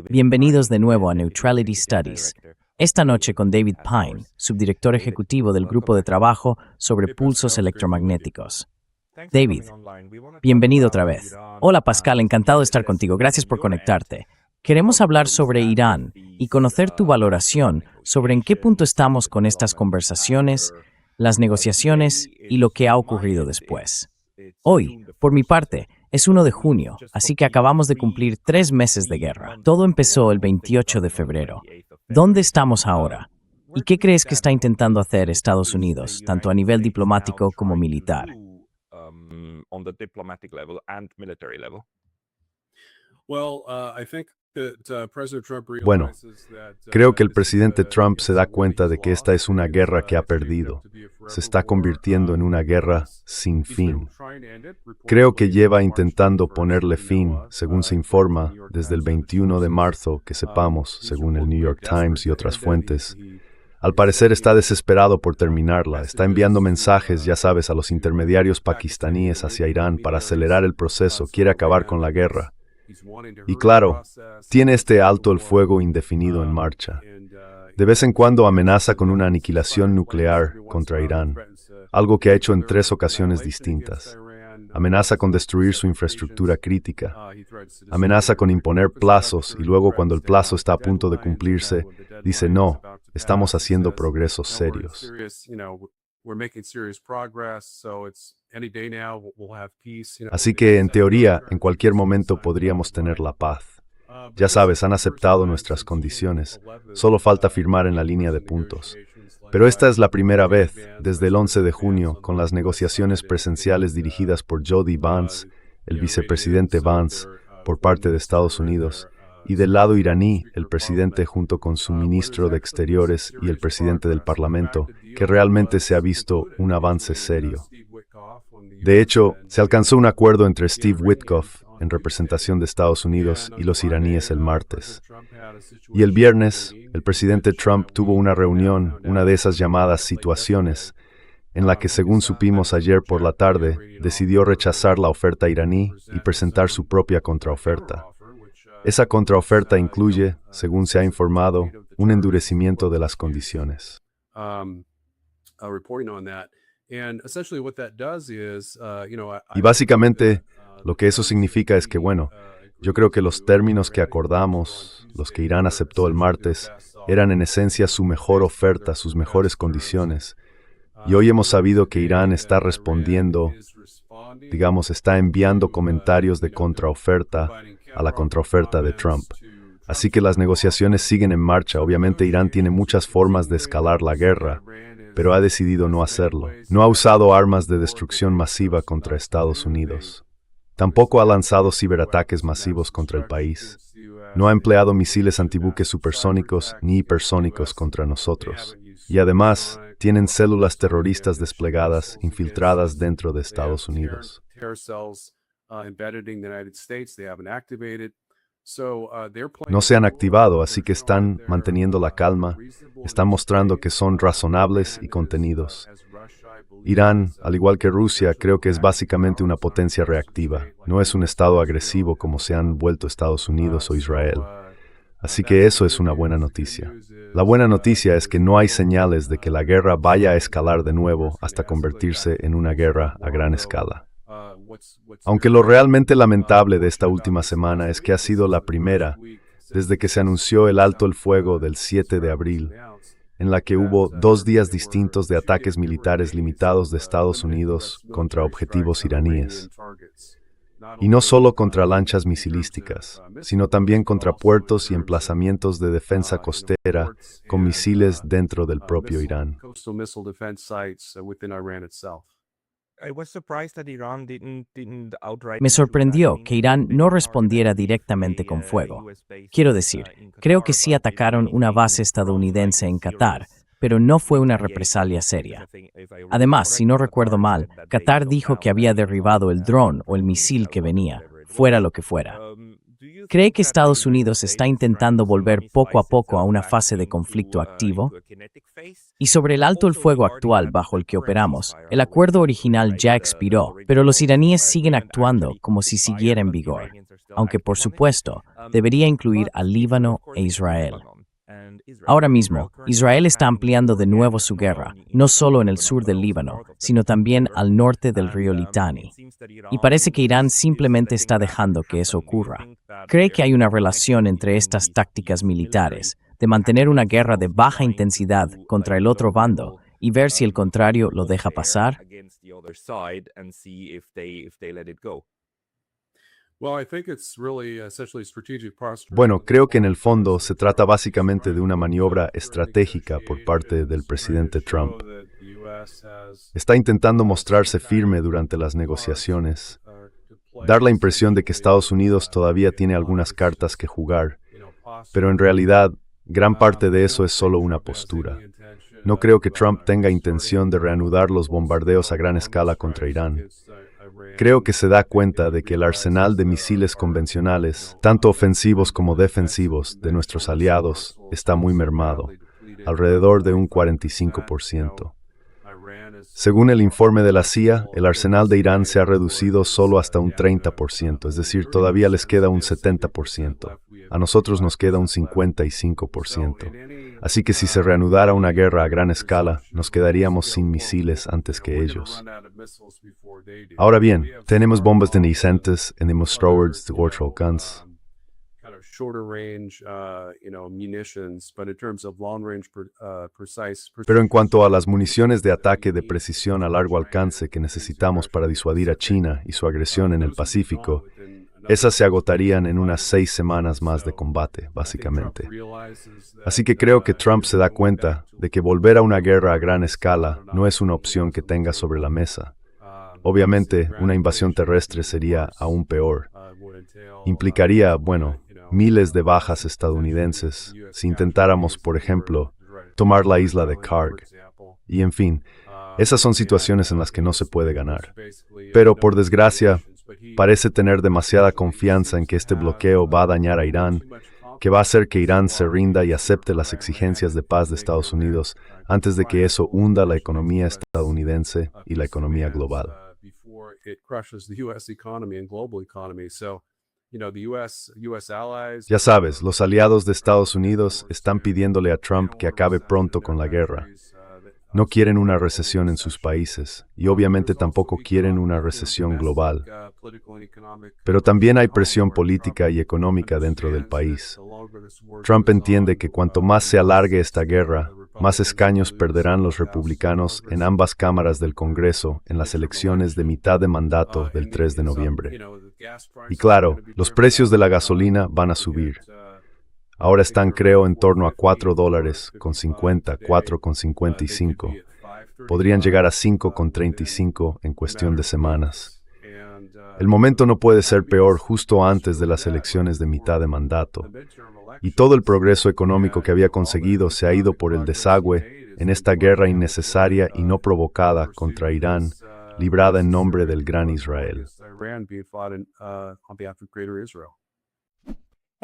Bienvenidos de nuevo a Neutrality Studies. Esta noche con David Pine, subdirector ejecutivo del Grupo de Trabajo sobre Pulsos Electromagnéticos. David, bienvenido otra vez. Hola Pascal, encantado de estar contigo. Gracias por conectarte. Queremos hablar sobre Irán y conocer tu valoración sobre en qué punto estamos con estas conversaciones, las negociaciones y lo que ha ocurrido después. Hoy, por mi parte, es 1 de junio, así que acabamos de cumplir 3 meses de guerra. Todo empezó el 28 de febrero. ¿Dónde estamos ahora? ¿Y qué crees que está intentando hacer Estados Unidos, tanto a nivel diplomático como militar? Bueno, creo que el presidente Trump se da cuenta de que esta es una guerra que ha perdido. Se está convirtiendo en una guerra sin fin. Creo que lleva intentando ponerle fin, según se informa, desde el 21 de marzo, que sepamos, según el New York Times y otras fuentes. Al parecer está desesperado por terminarla. Está enviando mensajes, ya sabes, a los intermediarios pakistaníes hacia Irán para acelerar el proceso. Quiere acabar con la guerra. Y claro, tiene este alto el fuego indefinido en marcha. De vez en cuando amenaza con una aniquilación nuclear contra Irán, algo que ha hecho en 3 ocasiones distintas. Amenaza con destruir su infraestructura crítica. Amenaza con imponer plazos y luego cuando el plazo está a punto de cumplirse, dice no, estamos haciendo progresos serios. Así que, en teoría, en cualquier momento podríamos tener la paz. Ya sabes, han aceptado nuestras condiciones. Solo falta firmar en la línea de puntos. Pero esta es la primera vez, desde el 11 de junio, con las negociaciones presenciales dirigidas por J.D. Vance, el vicepresidente Vance, por parte de Estados Unidos, y del lado iraní, el presidente junto con su ministro de Exteriores y el presidente del Parlamento, que realmente se ha visto un avance serio. De hecho, se alcanzó un acuerdo entre Steve Witkoff, en representación de Estados Unidos, y los iraníes el martes. Y el viernes, el presidente Trump tuvo una reunión, una de esas llamadas situaciones, en la que, según supimos ayer por la tarde, decidió rechazar la oferta iraní y presentar su propia contraoferta. Esa contraoferta incluye, según se ha informado, un endurecimiento de las condiciones. Y básicamente, lo que eso significa es que, bueno, yo creo que los términos que acordamos, los que Irán aceptó el martes, eran en esencia su mejor oferta, sus mejores condiciones. Y hoy hemos sabido que Irán está respondiendo, digamos, está enviando comentarios de contraoferta a la contraoferta de Trump. Así que las negociaciones siguen en marcha. Obviamente Irán tiene muchas formas de escalar la guerra, pero ha decidido no hacerlo. No ha usado armas de destrucción masiva contra Estados Unidos. Tampoco ha lanzado ciberataques masivos contra el país. No ha empleado misiles antibuques supersónicos ni hipersónicos contra nosotros. Y además, tienen células terroristas desplegadas, infiltradas dentro de Estados Unidos. No se han activado, así que están manteniendo la calma, están mostrando que son razonables y contenidos. Irán, al igual que Rusia, creo que es básicamente una potencia reactiva. No es un estado agresivo como se han vuelto Estados Unidos o Israel. Así que eso es una buena noticia. La buena noticia es que no hay señales de que la guerra vaya a escalar de nuevo hasta convertirse en una guerra a gran escala. Aunque lo realmente lamentable de esta última semana es que ha sido la primera, desde que se anunció el alto el fuego del 7 de abril, en la que hubo 2 días distintos de ataques militares limitados de Estados Unidos contra objetivos iraníes. Y no solo contra lanchas misilísticas, sino también contra puertos y emplazamientos de defensa costera con misiles dentro del propio Irán. Me sorprendió que Irán no respondiera directamente con fuego. Quiero decir, creo que sí atacaron una base estadounidense en Qatar, pero no fue una represalia seria. Además, si no recuerdo mal, Qatar dijo que había derribado el dron o el misil que venía, fuera lo que fuera. ¿Cree que Estados Unidos está intentando volver poco a poco a una fase de conflicto activo? Y sobre el alto el fuego actual bajo el que operamos, el acuerdo original ya expiró, pero los iraníes siguen actuando como si siguiera en vigor. aunque por supuesto debería incluir al Líbano e Israel. Ahora mismo, Israel está ampliando de nuevo su guerra, no solo en el sur del Líbano, sino también al norte del río Litani. Y parece que Irán simplemente está dejando que eso ocurra. ¿Cree que hay una relación entre estas tácticas militares, de mantener una guerra de baja intensidad contra el otro bando y ver si el contrario lo deja pasar? Bueno, creo que en el fondo se trata básicamente de una maniobra estratégica por parte del presidente Trump. Está intentando mostrarse firme durante las negociaciones, dar la impresión de que Estados Unidos todavía tiene algunas cartas que jugar, pero en realidad, gran parte de eso es solo una postura. No creo que Trump tenga intención de reanudar los bombardeos a gran escala contra Irán. Creo que se da cuenta de que el arsenal de misiles convencionales, tanto ofensivos como defensivos, de nuestros aliados está muy mermado, alrededor de un 45%. Según el informe de la CIA, el arsenal de Irán se ha reducido solo hasta un 30%, es decir, todavía les queda un 70%. A nosotros nos queda un 55%. Así que si se reanudara una guerra a gran escala, nos quedaríamos sin misiles antes que ellos. Ahora bien, tenemos bombas deniscentes, tenemos Strowers de Warthog Guns. Pero en cuanto a las municiones de ataque de precisión a largo alcance que necesitamos para disuadir a China y su agresión en el Pacífico, esas se agotarían en unas 6 semanas más de combate, básicamente. Así que creo que Trump se da cuenta de que volver a una guerra a gran escala no es una opción que tenga sobre la mesa. Obviamente, una invasión terrestre sería aún peor. Implicaría, miles de bajas estadounidenses si intentáramos, por ejemplo, tomar la isla de Karg. Y en fin, esas son situaciones en las que no se puede ganar. Pero, por desgracia, parece tener demasiada confianza en que este bloqueo va a dañar a Irán, que va a hacer que Irán se rinda y acepte las exigencias de paz de Estados Unidos antes de que eso hunda la economía estadounidense y la economía global. Ya sabes, los aliados de Estados Unidos están pidiéndole a Trump que acabe pronto con la guerra. No quieren una recesión en sus países y obviamente tampoco quieren una recesión global. Pero también hay presión política y económica dentro del país. Trump entiende que cuanto más se alargue esta guerra, más escaños perderán los republicanos en ambas cámaras del Congreso en las elecciones de mitad de mandato del 3 de noviembre. Y claro, los precios de la gasolina van a subir. Ahora están, creo, en torno a $4.50, $4.55. Podrían llegar a $5.35 en cuestión de semanas. El momento no puede ser peor justo antes de las elecciones de mitad de mandato. Y todo el progreso económico que había conseguido se ha ido por el desagüe en esta guerra innecesaria y no provocada contra Irán, librada en nombre del gran Israel.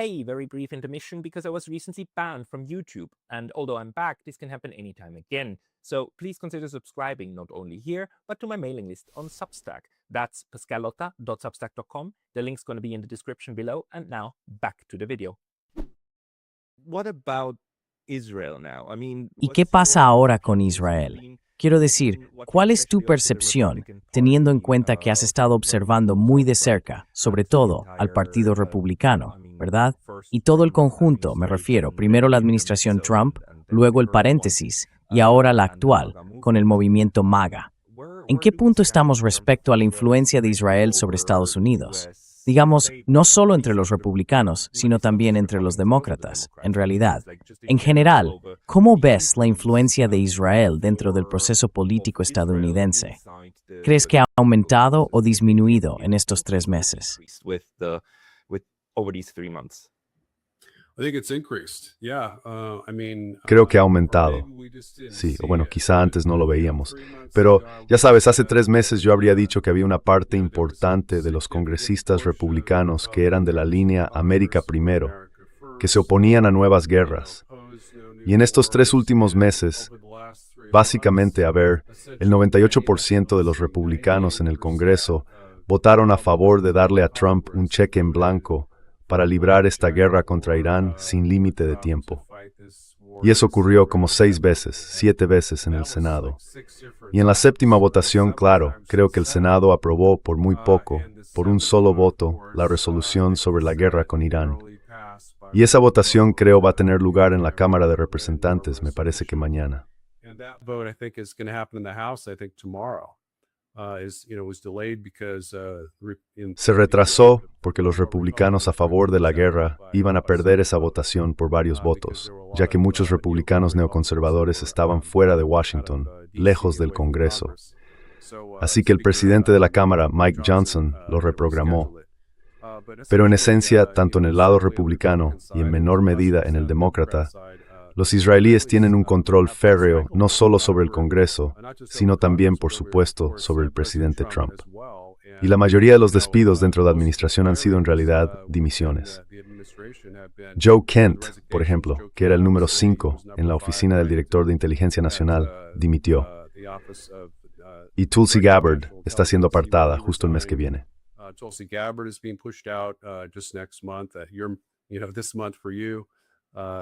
Hey, very brief intermission because I was recently banned from YouTube, and although I'm back, this can happen anytime again. So please consider subscribing not only here, but to my mailing list on Substack. That's pascalotta.substack.com. The link's going to be in the description below. And now, back to the video. What about Israel now? ¿Y qué pasa ahora con Israel? Quiero decir, ¿cuál es tu percepción, teniendo en cuenta que has estado observando muy de cerca, sobre todo, al Partido Republicano, ¿verdad? Y todo el conjunto, me refiero, primero la administración Trump, luego el paréntesis, y ahora la actual, con el movimiento MAGA. ¿En qué punto estamos respecto a la influencia de Israel sobre Estados Unidos? Digamos, no solo entre los republicanos, sino también entre los demócratas, en realidad. En general, ¿cómo ves la influencia de Israel dentro del proceso político estadounidense? ¿Crees que ha aumentado o disminuido en estos 3 meses? Creo que ha aumentado. Sí, o quizá antes no lo veíamos. Pero, ya sabes, hace 3 meses yo habría dicho que había una parte importante de los congresistas republicanos que eran de la línea América Primero, que se oponían a nuevas guerras. Y en estos 3 últimos meses, básicamente, el 98% de los republicanos en el Congreso votaron a favor de darle a Trump un cheque en blanco para librar esta guerra contra Irán sin límite de tiempo. Y eso ocurrió como 6 veces, 7 veces en el Senado. Y en la séptima votación, claro, creo que el Senado aprobó por muy poco, por un solo voto, la resolución sobre la guerra con Irán. Y esa votación creo va a tener lugar en la Cámara de Representantes, me parece que mañana. Se retrasó porque los republicanos a favor de la guerra iban a perder esa votación por varios votos, ya que muchos republicanos neoconservadores estaban fuera de Washington, lejos del Congreso. Así que el presidente de la Cámara, Mike Johnson, lo reprogramó. Pero en esencia, tanto en el lado republicano y en menor medida en el demócrata, los israelíes tienen un control férreo no solo sobre el Congreso, sino también, por supuesto, sobre el presidente Trump. Y la mayoría de los despidos dentro de la administración han sido en realidad dimisiones. Joe Kent, por ejemplo, que era el número 5 en la oficina del director de Inteligencia Nacional, dimitió. Y Tulsi Gabbard está siendo apartada justo el mes que viene. Tulsi Gabbard is being pushed out just next month. This month for you.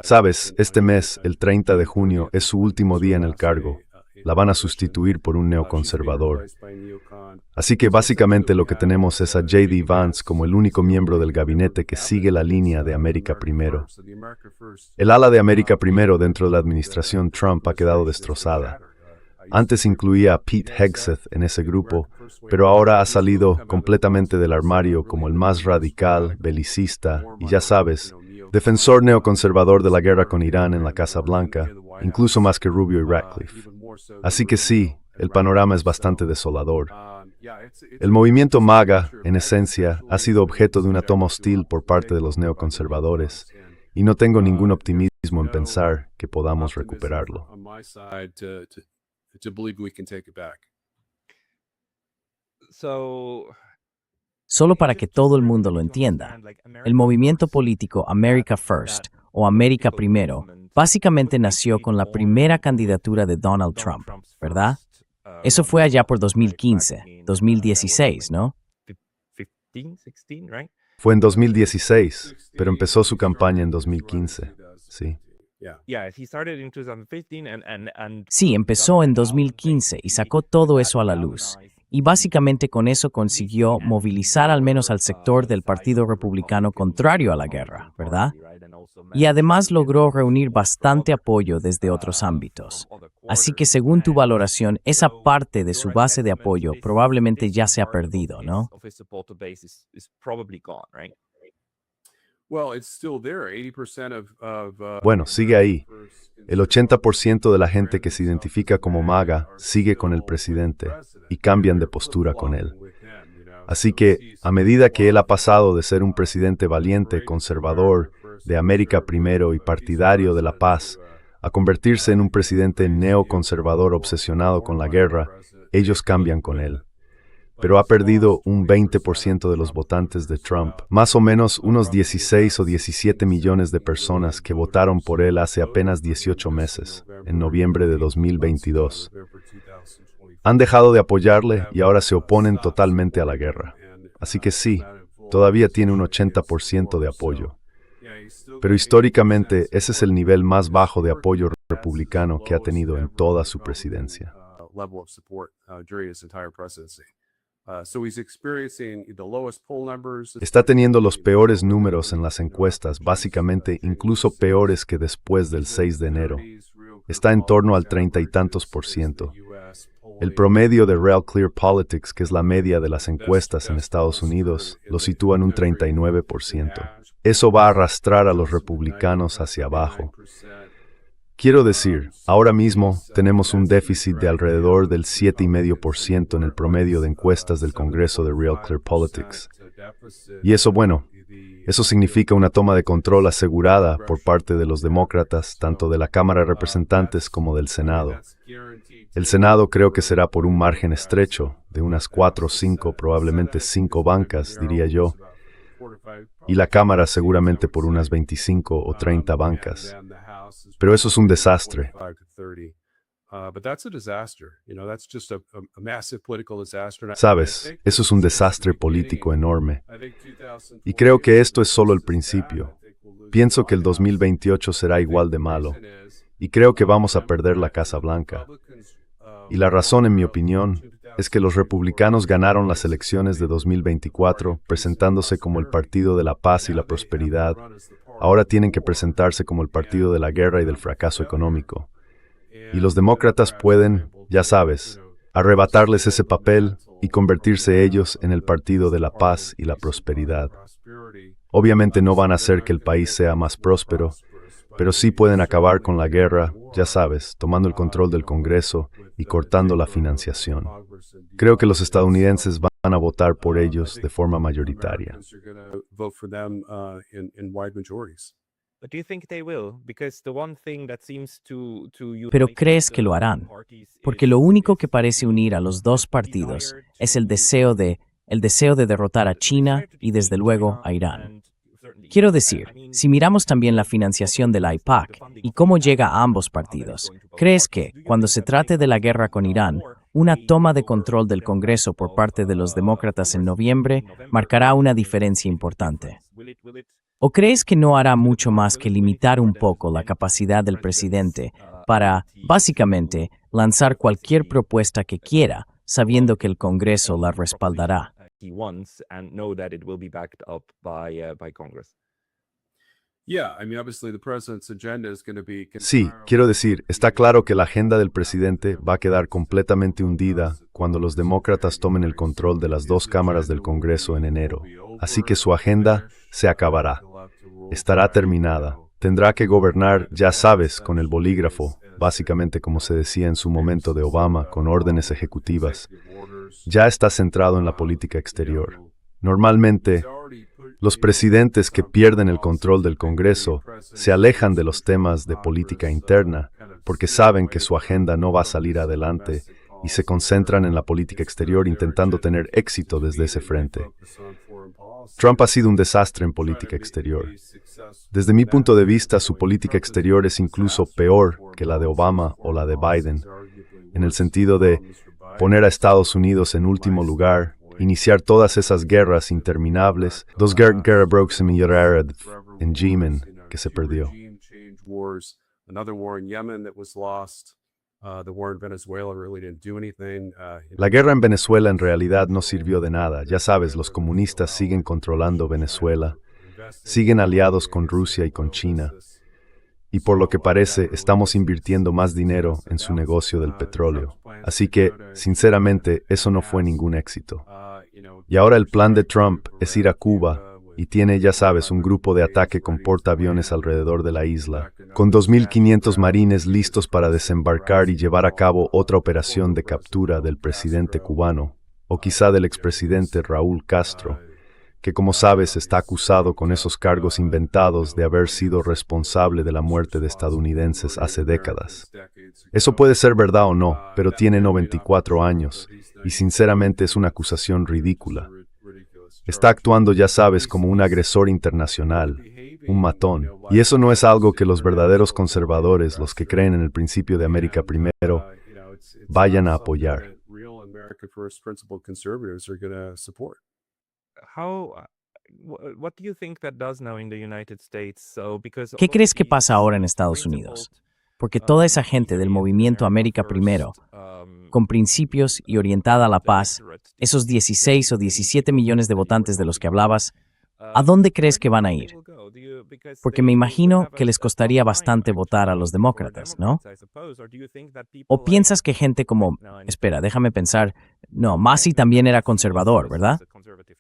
Sabes, este mes, el 30 de junio, es su último día en el cargo. La van a sustituir por un neoconservador. Así que básicamente lo que tenemos es a J.D. Vance como el único miembro del gabinete que sigue la línea de América Primero. El ala de América Primero dentro de la administración Trump ha quedado destrozada. Antes incluía a Pete Hegseth en ese grupo, pero ahora ha salido completamente del armario como el más radical, belicista y, ya sabes, defensor neoconservador de la guerra con Irán en la Casa Blanca, incluso más que Rubio y Ratcliffe. Así que sí, el panorama es bastante desolador. El movimiento MAGA, en esencia, ha sido objeto de una toma hostil por parte de los neoconservadores, y no tengo ningún optimismo en pensar que podamos recuperarlo. Solo para que todo el mundo lo entienda, el movimiento político America First o América Primero básicamente nació con la primera candidatura de Donald Trump, ¿verdad? Eso fue allá por 2015, 2016, ¿no? Fue en 2016, pero empezó su campaña en 2015, sí. Sí, empezó en 2015 y sacó todo eso a la luz. Y básicamente con eso consiguió movilizar al menos al sector del Partido Republicano contrario a la guerra, ¿verdad? Y además logró reunir bastante apoyo desde otros ámbitos. Así que según tu valoración, esa parte de su base de apoyo probablemente ya se ha perdido, ¿no? Bueno, sigue ahí. El 80% de la gente que se identifica como MAGA sigue con el presidente y cambian de postura con él. Así que, a medida que él ha pasado de ser un presidente valiente, conservador, de América Primero y partidario de la paz, a convertirse en un presidente neoconservador obsesionado con la guerra, ellos cambian con él. Pero ha perdido un 20% de los votantes de Trump, más o menos unos 16 o 17 millones de personas que votaron por él hace apenas 18 meses, en noviembre de 2022. Han dejado de apoyarle y ahora se oponen totalmente a la guerra. Así que sí, todavía tiene un 80% de apoyo. Pero históricamente ese es el nivel más bajo de apoyo republicano que ha tenido en toda su presidencia. Está teniendo los peores números en las encuestas, básicamente incluso peores que después del 6 de enero. Está en torno al 30 y tantos %. El promedio de Real Clear Politics, que es la media de las encuestas en Estados Unidos, lo sitúa en un 39%. Eso va a arrastrar a los republicanos hacia abajo. Quiero decir, ahora mismo tenemos un déficit de alrededor del 7,5% en el promedio de encuestas del Congreso de Real Clear Politics. Y eso, bueno, eso significa una toma de control asegurada por parte de los demócratas, tanto de la Cámara de Representantes como del Senado. El Senado creo que será por un margen estrecho, de unas 4 o 5, probablemente 5 bancas, diría yo. Y la Cámara seguramente por unas 25 o 30 bancas. Pero eso es un desastre. But that's a disaster. That's just a massive political disaster. Sabes, eso es un desastre político enorme. Y creo que esto es solo el principio. Pienso que el 2028 será igual de malo. Y creo que vamos a perder la Casa Blanca. Y la razón, en mi opinión, es que los republicanos ganaron las elecciones de 2024 presentándose como el Partido de la Paz y la Prosperidad. Ahora tienen que presentarse como el Partido de la Guerra y del Fracaso Económico. Y los demócratas pueden, ya sabes, arrebatarles ese papel y convertirse ellos en el Partido de la Paz y la Prosperidad. Obviamente no van a hacer que el país sea más próspero, pero sí pueden acabar con la guerra, ya sabes, tomando el control del Congreso y cortando la financiación. Creo que los estadounidenses van a votar por ellos de forma mayoritaria. Pero ¿crees que lo harán? Porque lo único que parece unir a los dos partidos es el deseo de derrotar a China y desde luego a Irán. Quiero decir, si miramos también la financiación de la AIPAC y cómo llega a ambos partidos, ¿crees que, cuando se trate de la guerra con Irán, una toma de control del Congreso por parte de los demócratas en noviembre marcará una diferencia importante? ¿O crees que no hará mucho más que limitar un poco la capacidad del presidente para, básicamente, lanzar cualquier propuesta que quiera, sabiendo que el Congreso la respaldará? Sí, quiero decir, está claro que la agenda del presidente va a quedar completamente hundida cuando los demócratas tomen el control de las dos cámaras del Congreso en enero. Así que su agenda se acabará. Estará terminada. Tendrá que gobernar, ya sabes, con el bolígrafo, básicamente como se decía en su momento de Obama, con órdenes ejecutivas. Ya está centrado en la política exterior. Normalmente, los presidentes que pierden el control del Congreso se alejan de los temas de política interna porque saben que su agenda no va a salir adelante y se concentran en la política exterior intentando tener éxito desde ese frente. Trump ha sido un desastre en política exterior. Desde mi punto de vista, su política exterior es incluso peor que la de Obama o la de Biden, en el sentido de poner a Estados Unidos en último lugar, iniciar todas esas guerras interminables, dos guerras en Yemen que se perdió. La guerra en Venezuela en realidad no sirvió de nada. Ya sabes, los comunistas siguen controlando Venezuela, siguen aliados con Rusia y con China, y por lo que parece estamos invirtiendo más dinero en su negocio del petróleo. Así que, sinceramente, eso no fue ningún éxito. Y ahora el plan de Trump es ir a Cuba y tiene, ya sabes, un grupo de ataque con portaaviones alrededor de la isla, con 2.500 marines listos para desembarcar y llevar a cabo otra operación de captura del presidente cubano, o quizá del expresidente Raúl Castro, que como sabes está acusado con esos cargos inventados de haber sido responsable de la muerte de estadounidenses hace décadas. Eso puede ser verdad o no, pero tiene 94 años, y sinceramente es una acusación ridícula. Está actuando, ya sabes, como un agresor internacional, un matón. Y eso no es algo que los verdaderos conservadores, los que creen en el principio de América primero, vayan a apoyar. ¿Qué crees que pasa ahora en Estados Unidos? Porque toda esa gente del movimiento América Primero, con principios y orientada a la paz, esos 16 o 17 millones de votantes de los que hablabas, ¿a dónde crees que van a ir? Porque me imagino que les costaría bastante votar a los demócratas, ¿no? ¿O piensas que gente como, espera, déjame pensar, no, Massey también era conservador, ¿verdad?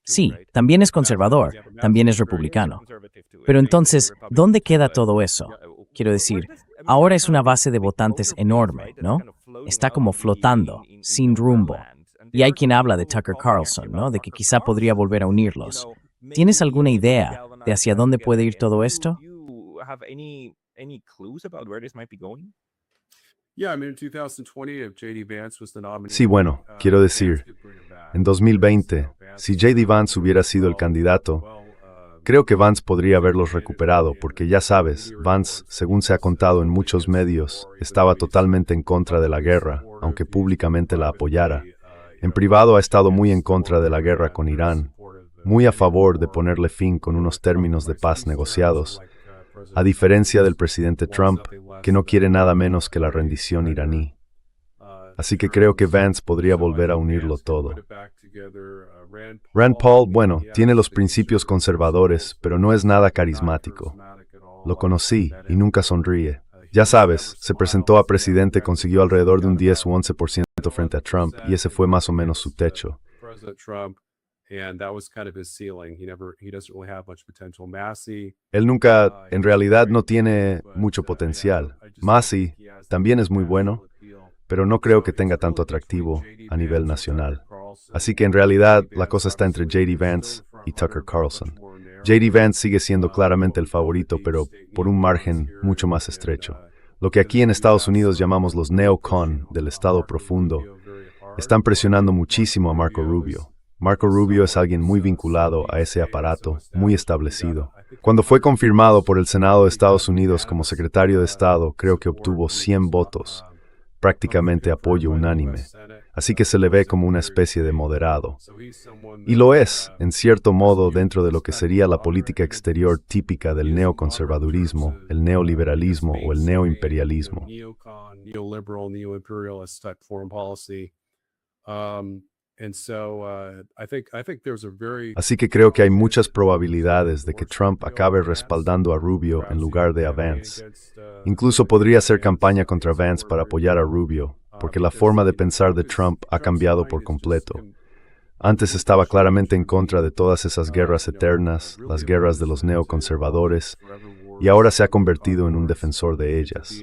Sí, también es conservador, también es republicano. Pero entonces, ¿dónde queda todo eso? Quiero decir, ahora es una base de votantes enorme, ¿no? Está como flotando, sin rumbo. Y hay quien habla de Tucker Carlson, ¿no? De que quizá podría volver a unirlos. ¿Tienes alguna idea de hacia dónde puede ir todo esto? Sí, bueno, quiero decir, en 2020, si J.D. Vance hubiera sido el candidato, Creo que Vance podría haberlos recuperado porque ya sabes, Vance, según se ha contado en muchos medios, estaba totalmente en contra de la guerra, aunque públicamente la apoyara. En privado ha estado muy en contra de la guerra con Irán, muy a favor de ponerle fin con unos términos de paz negociados, a diferencia del presidente Trump, que no quiere nada menos que la rendición iraní. Así que creo que Vance podría volver a unirlo todo. Rand Paul, bueno, tiene los principios conservadores, pero no es nada carismático. Lo conocí y nunca sonríe. Ya sabes, se presentó a presidente, consiguió alrededor de un 10 u 11% frente a Trump, y ese fue más o menos su techo. Él nunca, en realidad, no tiene mucho potencial. Massey también es muy bueno, pero no creo que tenga tanto atractivo a nivel nacional. Así que en realidad la cosa está entre J.D. Vance y Tucker Carlson. J.D. Vance sigue siendo claramente el favorito, pero por un margen mucho más estrecho. Lo que aquí en Estados Unidos llamamos los neocon del Estado profundo, están presionando muchísimo a Marco Rubio. Marco Rubio es alguien muy vinculado a ese aparato, muy establecido. Cuando fue confirmado por el Senado de Estados Unidos como secretario de Estado, creo que obtuvo 100 votos, prácticamente apoyo unánime. Así que se le ve como una especie de moderado. Y lo es, en cierto modo, dentro de lo que sería la política exterior típica del neoconservadurismo, el neoliberalismo o el neoimperialismo. Así que creo que hay muchas probabilidades de que Trump acabe respaldando a Rubio en lugar de a Vance. Incluso podría hacer campaña contra Vance para apoyar a Rubio, porque la forma de pensar de Trump ha cambiado por completo. Antes estaba claramente en contra de todas esas guerras eternas, las guerras de los neoconservadores, y ahora se ha convertido en un defensor de ellas.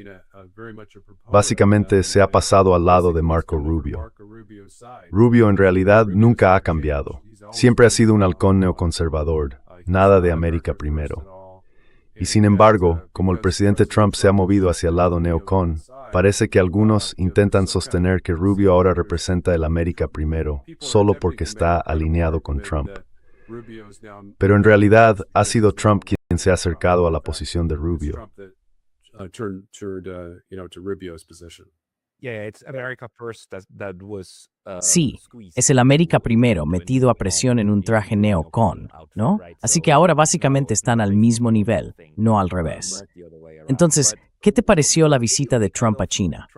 Básicamente se ha pasado al lado de Marco Rubio. Rubio en realidad nunca ha cambiado. Siempre ha sido un halcón neoconservador, nada de América primero. Y sin embargo, como el presidente Trump se ha movido hacia el lado neocon, parece que algunos intentan sostener que Rubio ahora representa el América primero, solo porque está alineado con Trump. Pero en realidad ha sido Trump quien se ha acercado a la posición de Rubio. Sí, es el América primero metido a presión en un traje neocon, ¿no? Así que ahora básicamente están al mismo nivel, no al revés. Entonces, ¿qué te pareció la visita de Trump a China?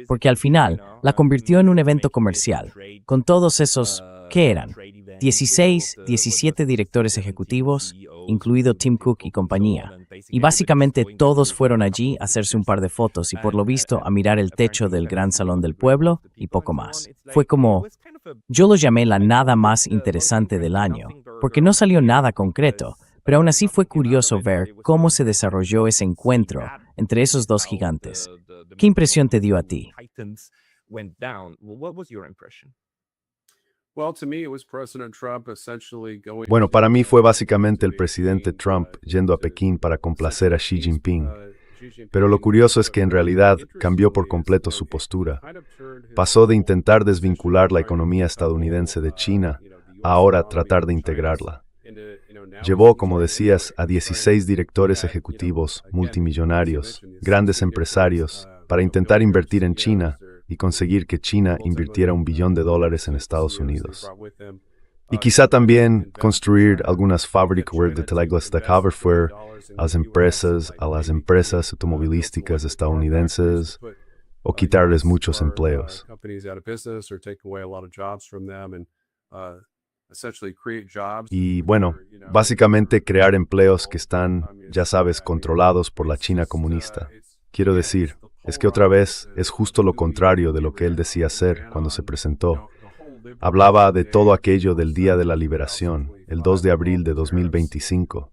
Porque al final la convirtió en un evento comercial, con todos esos, ¿qué eran? 16, 17 directores ejecutivos, incluido Tim Cook y compañía. Y básicamente todos fueron allí a hacerse un par de fotos y por lo visto a mirar el techo del Gran Salón del Pueblo y poco más. Fue como, yo lo llamé la nada más interesante del año, porque no salió nada concreto, pero aún así fue curioso ver cómo se desarrolló ese encuentro entre esos dos gigantes. ¿Qué impresión te dio a ti? Bueno, para mí fue básicamente el presidente Trump yendo a Pekín para complacer a Xi Jinping. Pero lo curioso es que en realidad cambió por completo su postura. Pasó de intentar desvincular la economía estadounidense de China a ahora tratar de integrarla. Llevó, como decías, a 16 directores ejecutivos, multimillonarios, grandes empresarios, para intentar invertir en China y conseguir que China invirtiera $1 billón en Estados Unidos. Y quizá también construir algunas fábricas de telégrafos de hardware a las empresas automovilísticas estadounidenses o quitarles muchos empleos. Y bueno, básicamente crear empleos que están, ya sabes, controlados por la China comunista. Quiero decir, es que otra vez es justo lo contrario de lo que él decía ser cuando se presentó. Hablaba de todo aquello del Día de la Liberación, el 2 de abril de 2025,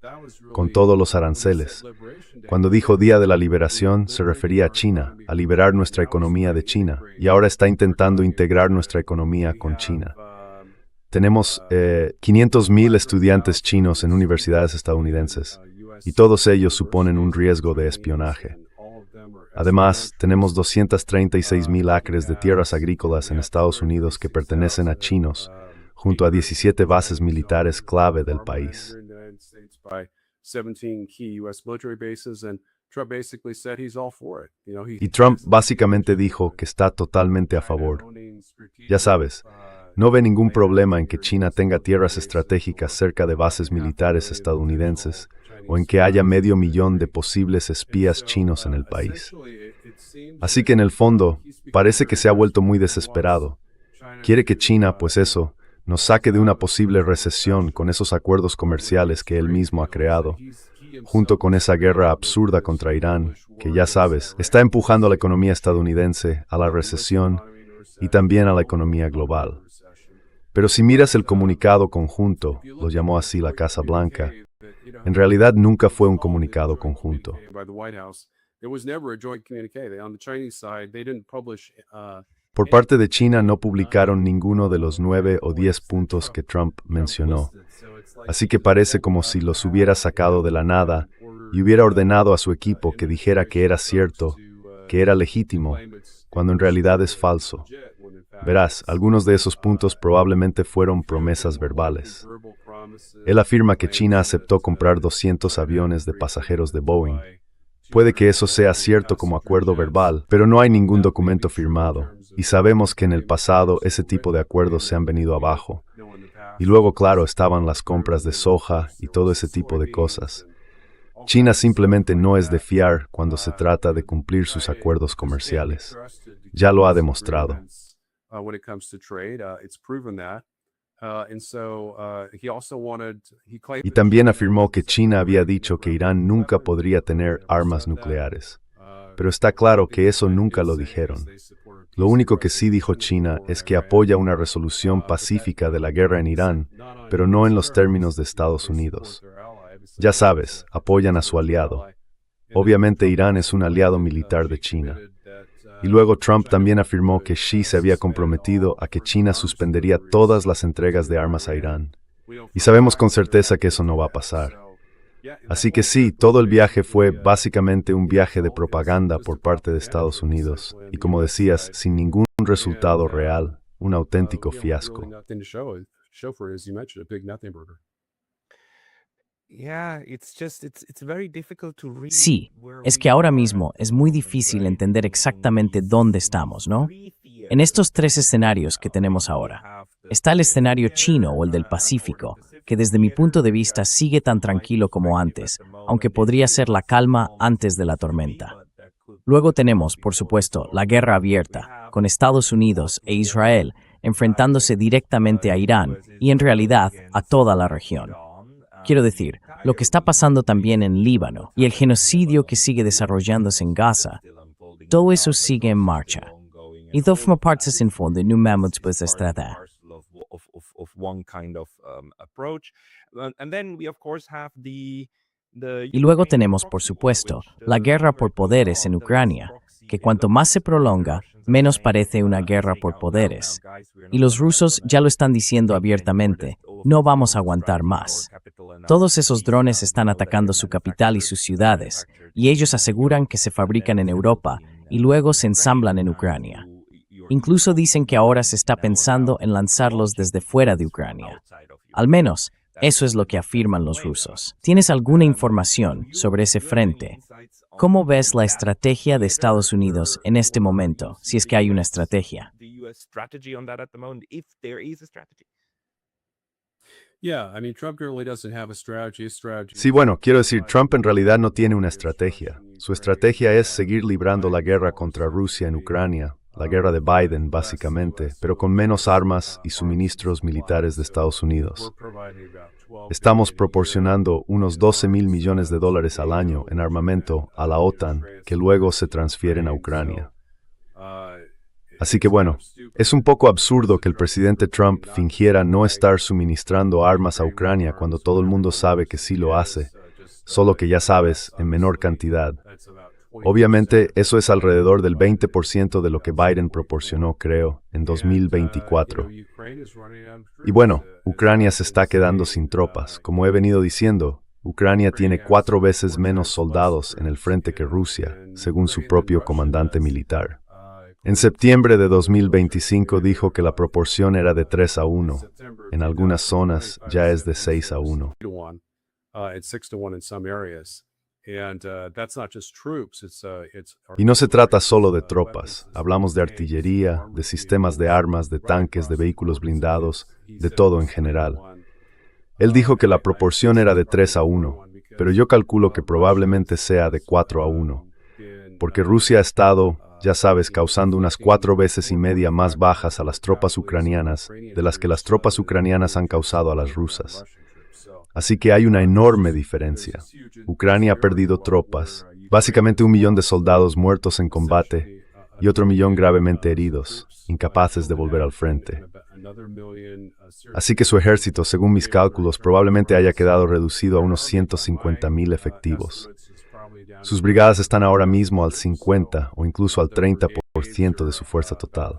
con todos los aranceles. Cuando dijo Día de la Liberación, se refería a China, a liberar nuestra economía de China, y ahora está intentando integrar nuestra economía con China. Tenemos 500,000 estudiantes chinos en universidades estadounidenses, y todos ellos suponen un riesgo de espionaje. Además, tenemos 236,000 acres de tierras agrícolas en Estados Unidos que pertenecen a chinos, junto a 17 bases militares clave del país. by 17 key U.S. military bases, and Trump basically said he's all for it. Y Trump básicamente dijo que está totalmente a favor. Ya sabes, no ve ningún problema en que China tenga tierras estratégicas cerca de bases militares estadounidenses o en que haya 500,000 de posibles espías chinos en el país. Así que en el fondo, parece que se ha vuelto muy desesperado. Quiere que China, pues eso, nos saque de una posible recesión con esos acuerdos comerciales que él mismo ha creado, junto con esa guerra absurda contra Irán, que ya sabes, está empujando a la economía estadounidense a la recesión y también a la economía global. Pero si miras el comunicado conjunto, lo llamó así la Casa Blanca, en realidad nunca fue un comunicado conjunto. Por parte de China no publicaron ninguno de los 9 o 10 puntos que Trump mencionó. Así que parece como si los hubiera sacado de la nada y hubiera ordenado a su equipo que dijera que era cierto, que era legítimo, cuando en realidad es falso. Verás, algunos de esos puntos probablemente fueron promesas verbales. Él afirma que China aceptó comprar 200 aviones de pasajeros de Boeing. Puede que eso sea cierto como acuerdo verbal, pero no hay ningún documento firmado, y sabemos que en el pasado ese tipo de acuerdos se han venido abajo. Y luego, claro, estaban las compras de soja y todo ese tipo de cosas. China simplemente no es de fiar cuando se trata de cumplir sus acuerdos comerciales. Ya lo ha demostrado. Y también afirmó que China había dicho que Irán nunca podría tener armas nucleares. Pero está claro que eso nunca lo dijeron. Lo único que sí dijo China es que apoya una resolución pacífica de la guerra en Irán, pero no en los términos de Estados Unidos. Ya sabes, apoyan a su aliado. Obviamente Irán es un aliado militar de China. Y luego Trump también afirmó que Xi se había comprometido a que China suspendería todas las entregas de armas a Irán. Y sabemos con certeza que eso no va a pasar. Así que sí, todo el viaje fue básicamente un viaje de propaganda por parte de Estados Unidos. Y como decías, sin ningún resultado real, un auténtico fiasco. Sí, es que ahora mismo es muy difícil entender exactamente dónde estamos, ¿no? En estos 3 escenarios que tenemos ahora, está el escenario chino o el del Pacífico, que desde mi punto de vista sigue tan tranquilo como antes, aunque podría ser la calma antes de la tormenta. Luego tenemos, por supuesto, la guerra abierta, con Estados Unidos e Israel enfrentándose directamente a Irán y en realidad a toda la región. Quiero decir, lo que está pasando también en Líbano y el genocidio que sigue desarrollándose en Gaza, todo eso sigue en marcha. Y då forma parte sin fondo de un mammoth pues estrada. Y luego tenemos, por supuesto, la guerra por poderes en Ucrania, que cuanto más se prolonga, menos parece una guerra por poderes. Y los rusos ya lo están diciendo abiertamente, no vamos a aguantar más. Todos esos drones están atacando su capital y sus ciudades, y ellos aseguran que se fabrican en Europa y luego se ensamblan en Ucrania. Incluso dicen que ahora se está pensando en lanzarlos desde fuera de Ucrania. Al menos, eso es lo que afirman los rusos. ¿Tienes alguna información sobre ese frente? ¿Cómo ves la estrategia de Estados Unidos en este momento, si es que hay una estrategia? Sí, bueno, quiero decir, Trump en realidad no tiene una estrategia. Su estrategia es seguir librando la guerra contra Rusia en Ucrania, la guerra de Biden, básicamente, pero con menos armas y suministros militares de Estados Unidos. Estamos proporcionando unos $12,000 millones al año en armamento a la OTAN, que luego se transfieren a Ucrania. Así que bueno, es un poco absurdo que el presidente Trump fingiera no estar suministrando armas a Ucrania cuando todo el mundo sabe que sí lo hace, solo que ya sabes, en menor cantidad. Obviamente, eso es alrededor del 20% de lo que Biden proporcionó, creo, en 2024. Y bueno, Ucrania se está quedando sin tropas. Como he venido diciendo, Ucrania tiene 4 veces menos soldados en el frente que Rusia, según su propio comandante militar. En septiembre de 2025 dijo que la proporción era de 3-1. En algunas zonas ya es de 6-1. and 6-1 in some areas. And that's not just troops, it's Y no se trata solo de tropas, hablamos de artillería, de sistemas de armas, de tanques, de vehículos blindados, de todo en general. Él dijo que la proporción era de 3-1, pero yo calculo que probablemente sea de 4-1, porque Rusia ha estado, ya sabes, causando unas 4 veces y media más bajas a las tropas ucranianas de las que las tropas ucranianas han causado a las rusas. Así que hay una enorme diferencia. Ucrania ha perdido tropas, básicamente 1 millón de soldados muertos en combate y otro millón gravemente heridos, incapaces de volver al frente. Así que su ejército, según mis cálculos, probablemente haya quedado reducido a unos 150,000 efectivos. Sus brigadas están ahora mismo al 50 o incluso al 30% de su fuerza total.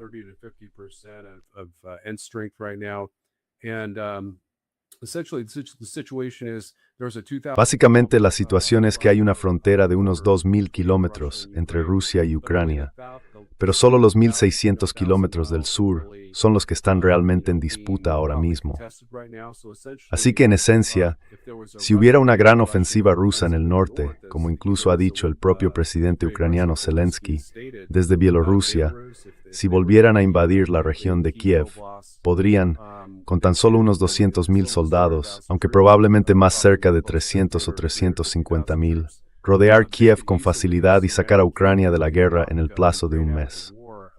Básicamente la situación es que hay una frontera de unos 2,000 kilómetros entre Rusia y Ucrania, pero solo los 1,600 kilómetros del sur son los que están realmente en disputa ahora mismo. Así que en esencia, si hubiera una gran ofensiva rusa en el norte, como incluso ha dicho el propio presidente ucraniano Zelensky, desde Bielorrusia, si volvieran a invadir la región de Kiev, podrían, con tan solo unos 200,000 soldados, aunque probablemente más cerca de 300 o 350,000, rodear Kiev con facilidad y sacar a Ucrania de la guerra en el plazo de un mes.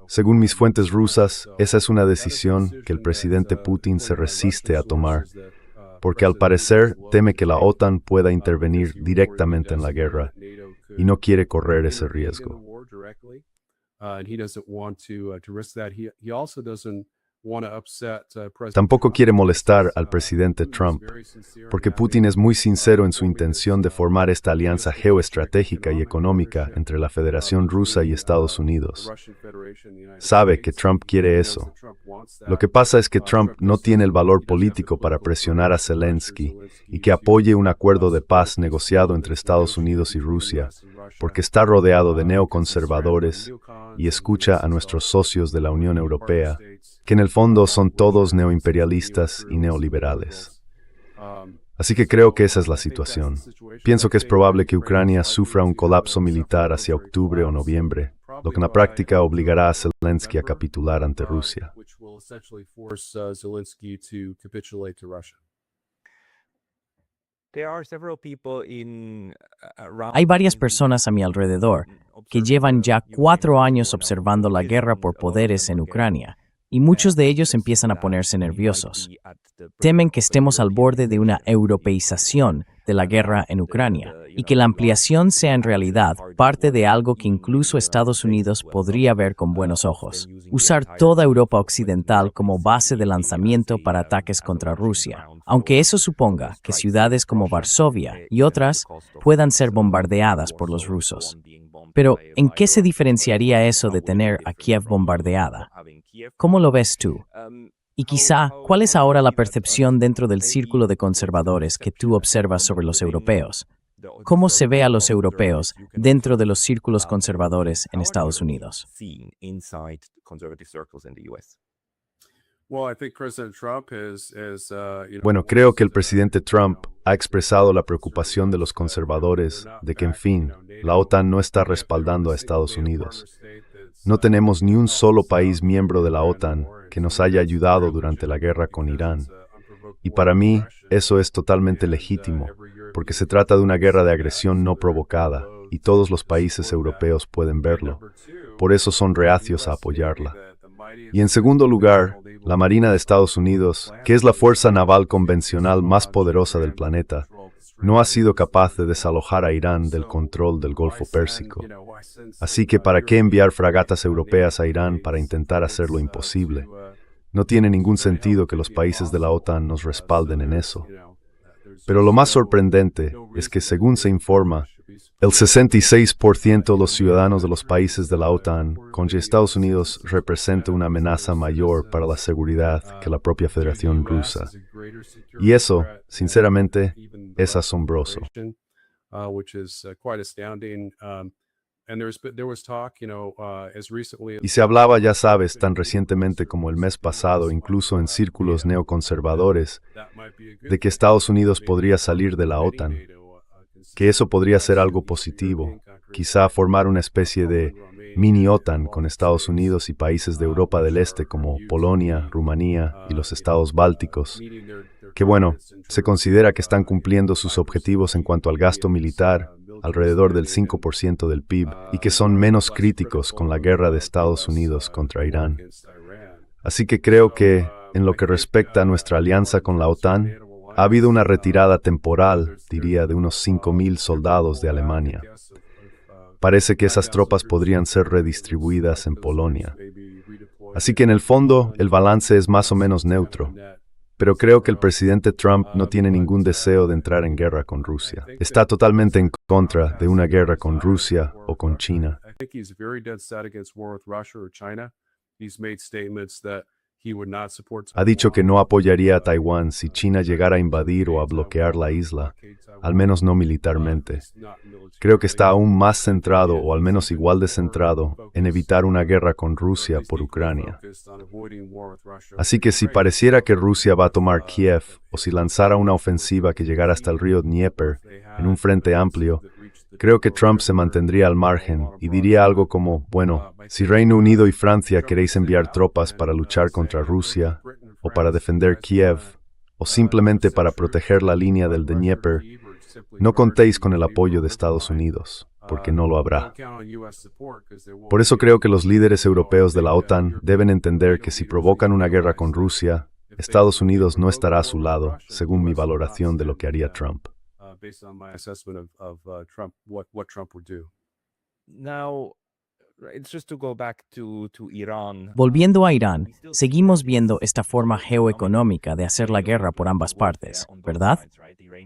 Según mis fuentes rusas, esa es una decisión que el presidente Putin se resiste a tomar, porque al parecer teme que la OTAN pueda intervenir directamente en la guerra y no quiere correr ese riesgo. Tampoco quiere molestar al presidente Trump, porque Putin es muy sincero en su intención de formar esta alianza geoestratégica y económica entre la Federación Rusa y Estados Unidos. Sabe que Trump quiere eso. Lo que pasa es que Trump no tiene el valor político para presionar a Zelensky y que apoye un acuerdo de paz negociado entre Estados Unidos y Rusia, porque está rodeado de neoconservadores y escucha a nuestros socios de la Unión Europea, que en el fondo son todos neoimperialistas y neoliberales. Así que creo que esa es la situación. Pienso que es probable que Ucrania sufra un colapso militar hacia octubre o noviembre, lo que en la práctica obligará a Zelensky a capitular ante Rusia. Hay varias personas a mi alrededor que llevan ya 4 años observando la guerra por poderes en Ucrania, y muchos de ellos empiezan a ponerse nerviosos. Temen que estemos al borde de una europeización de la guerra en Ucrania y que la ampliación sea en realidad parte de algo que incluso Estados Unidos podría ver con buenos ojos: usar toda Europa occidental como base de lanzamiento para ataques contra Rusia, aunque eso suponga que ciudades como Varsovia y otras puedan ser bombardeadas por los rusos. Pero, ¿en qué se diferenciaría eso de tener a Kiev bombardeada? ¿Cómo lo ves tú? Y quizá, ¿cuál es ahora la percepción dentro del círculo de conservadores que tú observas sobre los europeos? ¿Cómo se ve a los europeos dentro de los círculos conservadores en Estados Unidos? Bueno, creo que el presidente Trump ha expresado la preocupación de los conservadores de que, en fin, la OTAN no está respaldando a Estados Unidos. No tenemos ni un solo país miembro de la OTAN que nos haya ayudado durante la guerra con Irán. Y para mí, eso es totalmente legítimo, porque se trata de una guerra de agresión no provocada, y todos los países europeos pueden verlo. Por eso son reacios a apoyarla. Y en segundo lugar, la Marina de Estados Unidos, que es la fuerza naval convencional más poderosa del planeta, no ha sido capaz de desalojar a Irán del control del Golfo Pérsico. Así que ¿para qué enviar fragatas europeas a Irán para intentar hacer lo imposible? No tiene ningún sentido que los países de la OTAN nos respalden en eso. Pero lo más sorprendente es que, según se informa, el 66% de los ciudadanos de los países de la OTAN con que Estados Unidos representa una amenaza mayor para la seguridad que la propia Federación Rusa. Y eso, sinceramente, es asombroso. Y se hablaba, ya sabes, tan recientemente como el mes pasado, incluso en círculos neoconservadores, de que Estados Unidos podría salir de la OTAN, que eso podría ser algo positivo, quizá formar una especie de mini OTAN con Estados Unidos y países de Europa del Este como Polonia, Rumanía y los estados bálticos, que bueno, se considera que están cumpliendo sus objetivos en cuanto al gasto militar, alrededor del 5% del PIB, y que son menos críticos con la guerra de Estados Unidos contra Irán. Así que creo que, en lo que respecta a nuestra alianza con la OTAN, ha habido una retirada temporal, diría, de unos 5.000 soldados de Alemania. Parece que esas tropas podrían ser redistribuidas en Polonia. Así que en el fondo, el balance es más o menos neutro. Pero creo que el presidente Trump no tiene ningún deseo de entrar en guerra con Rusia. Está totalmente en contra de una guerra con Rusia o con China. Ha dicho que no apoyaría a Taiwán si China llegara a invadir o a bloquear la isla, al menos no militarmente. Creo que está aún más centrado, o al menos igual de centrado, en evitar una guerra con Rusia por Ucrania. Así que si pareciera que Rusia va a tomar Kiev, o si lanzara una ofensiva que llegara hasta el río Dnieper, en un frente amplio, creo que Trump se mantendría al margen y diría algo como, bueno, si Reino Unido y Francia queréis enviar tropas para luchar contra Rusia, o para defender Kiev, o simplemente para proteger la línea del Dnieper, no contéis con el apoyo de Estados Unidos, porque no lo habrá. Por eso creo que los líderes europeos de la OTAN deben entender que si provocan una guerra con Rusia, Estados Unidos no estará a su lado, según mi valoración de lo que haría Trump. Based on my assessment of Trump, what Trump would do. Now, it's just to go back to Iran. Volviendo a Irán, seguimos viendo esta forma geoeconómica de hacer la guerra por ambas partes, ¿verdad?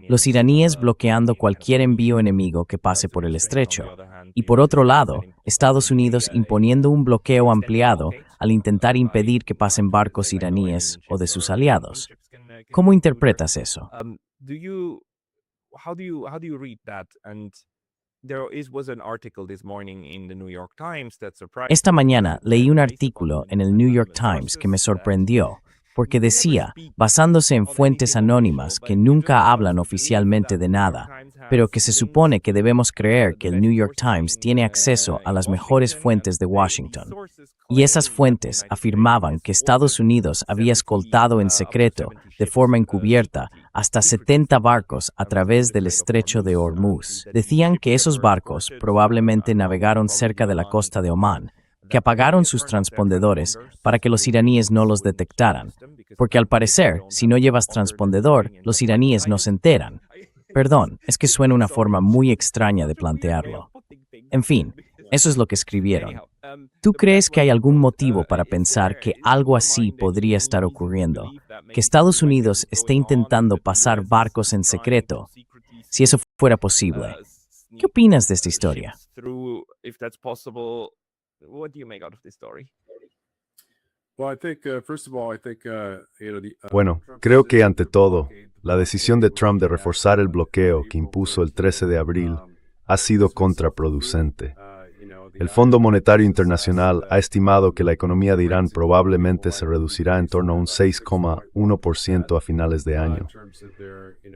Los iraníes bloqueando cualquier envío enemigo que pase por el estrecho. Y por otro lado, Estados Unidos imponiendo un bloqueo ampliado al intentar impedir que pasen barcos iraníes o de sus aliados. ¿Cómo interpretas eso? How do you read that? And was an article this morning in the New York Times that surprised. Esta mañana leí un artículo en el New York Times que me sorprendió, porque decía, basándose en fuentes anónimas que nunca hablan oficialmente de nada, pero que se supone que debemos creer que el New York Times tiene acceso a las mejores fuentes de Washington. Y esas fuentes afirmaban que Estados Unidos había escoltado en secreto, de forma encubierta, hasta 70 barcos a través del estrecho de Hormuz. Decían que esos barcos probablemente navegaron cerca de la costa de Omán, que apagaron sus transpondedores para que los iraníes no los detectaran, porque al parecer, si no llevas transpondedor, los iraníes no se enteran. Perdón, es que suena una forma muy extraña de plantearlo. En fin, eso es lo que escribieron. ¿Tú crees que hay algún motivo para pensar que algo así podría estar ocurriendo? Que Estados Unidos esté intentando pasar barcos en secreto, si eso fuera posible. ¿Qué opinas de esta historia? Bueno, creo que ante todo, la decisión de Trump de reforzar el bloqueo que impuso el 13 de abril ha sido contraproducente. El Fondo Monetario Internacional ha estimado que la economía de Irán probablemente se reducirá en torno a un 6,1% a finales de año.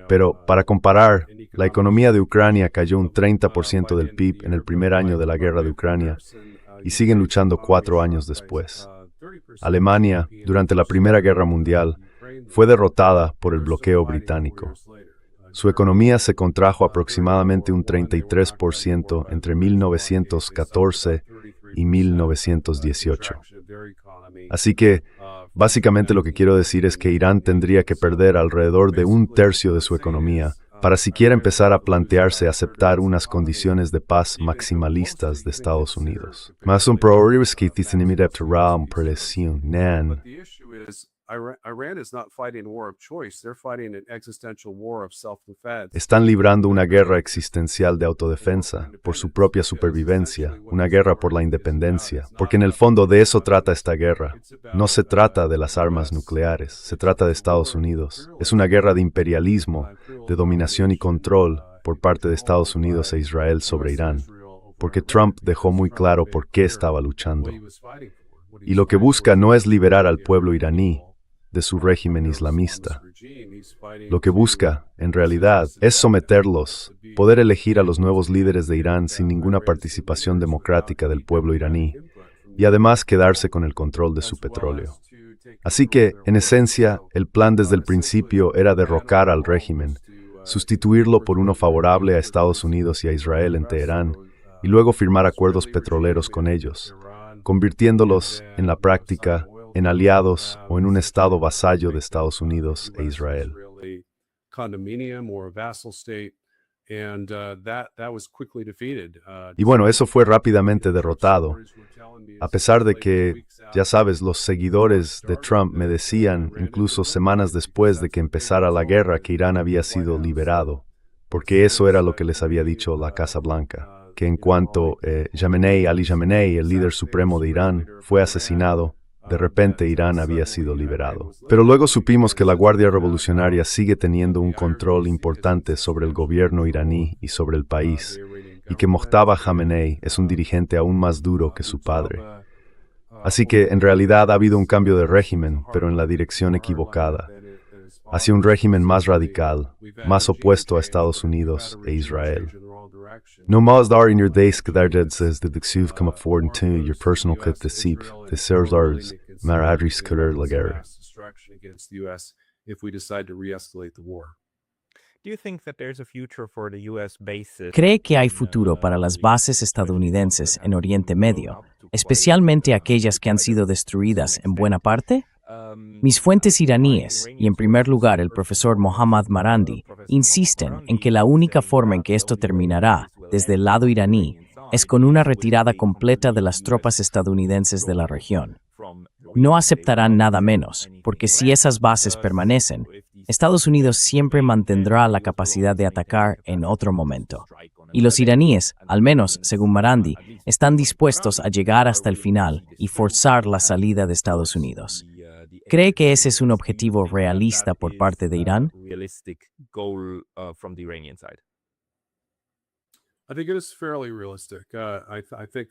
Pero, para comparar, la economía de Ucrania cayó un 30% del PIB en el primer año de la guerra de Ucrania y siguen luchando 4 años después. Alemania, durante la Primera Guerra Mundial, fue derrotada por el bloqueo británico. Su economía se contrajo aproximadamente un 33% entre 1914 y 1918. Así que, básicamente lo que quiero decir es que Irán tendría que perder alrededor de 1/3 de su economía para siquiera empezar a plantearse aceptar unas condiciones de paz maximalistas de Estados Unidos. Más un progreso que tiene un presión, nan. Iran is not fighting a war of choice. They're fighting an existential war of self-defense. Están librando una guerra existencial de autodefensa, por su propia supervivencia, una guerra por la independencia, porque en el fondo de eso trata esta guerra. No se trata de las armas nucleares, se trata de Estados Unidos. Es una guerra de imperialismo, de dominación y control por parte de Estados Unidos e Israel sobre Irán. porque Trump dejó muy claro por qué estaba luchando. Y lo que busca no es liberar al pueblo iraní de su régimen islamista. Lo que busca, en realidad, es someterlos, poder elegir a los nuevos líderes de Irán sin ninguna participación democrática del pueblo iraní, y además quedarse con el control de su petróleo. Así que, en esencia, el plan desde el principio era derrocar al régimen, sustituirlo por uno favorable a Estados Unidos y a Israel en Teherán, y luego firmar acuerdos petroleros con ellos, convirtiéndolos, en la práctica, en aliados o en un estado vasallo de Estados Unidos e Israel. Y bueno, eso fue rápidamente derrotado, a pesar de que, ya sabes, los seguidores de Trump me decían, incluso semanas después de que empezara la guerra, que Irán había sido liberado, porque eso era lo que les había dicho la Casa Blanca, que en cuanto Ali Khamenei, el líder supremo de Irán, fue asesinado, de repente Irán había sido liberado. Pero luego supimos que la Guardia Revolucionaria sigue teniendo un control importante sobre el gobierno iraní y sobre el país, y que Mojtaba Khamenei es un dirigente aún más duro que su padre. Así que, en realidad, ha habido un cambio de régimen, pero en la dirección equivocada, hacia un régimen más radical, más opuesto a Estados Unidos e Israel. No más dar in your days que dar says the Dixuv come up forward into your personal clip the seep, the Sers Lars, Maradris Kurer la guerra. ¿Cree que hay futuro para las bases estadounidenses en Oriente Medio, especialmente aquellas que han sido destruidas en buena parte? Mis fuentes iraníes, y en primer lugar el profesor Mohammad Marandi, insisten en que la única forma en que esto terminará, desde el lado iraní, es con una retirada completa de las tropas estadounidenses de la región. No aceptarán nada menos, porque si esas bases permanecen, Estados Unidos siempre mantendrá la capacidad de atacar en otro momento. Y los iraníes, al menos según Marandi, están dispuestos a llegar hasta el final y forzar la salida de Estados Unidos. ¿Cree que ese es un objetivo realista por parte de Irán?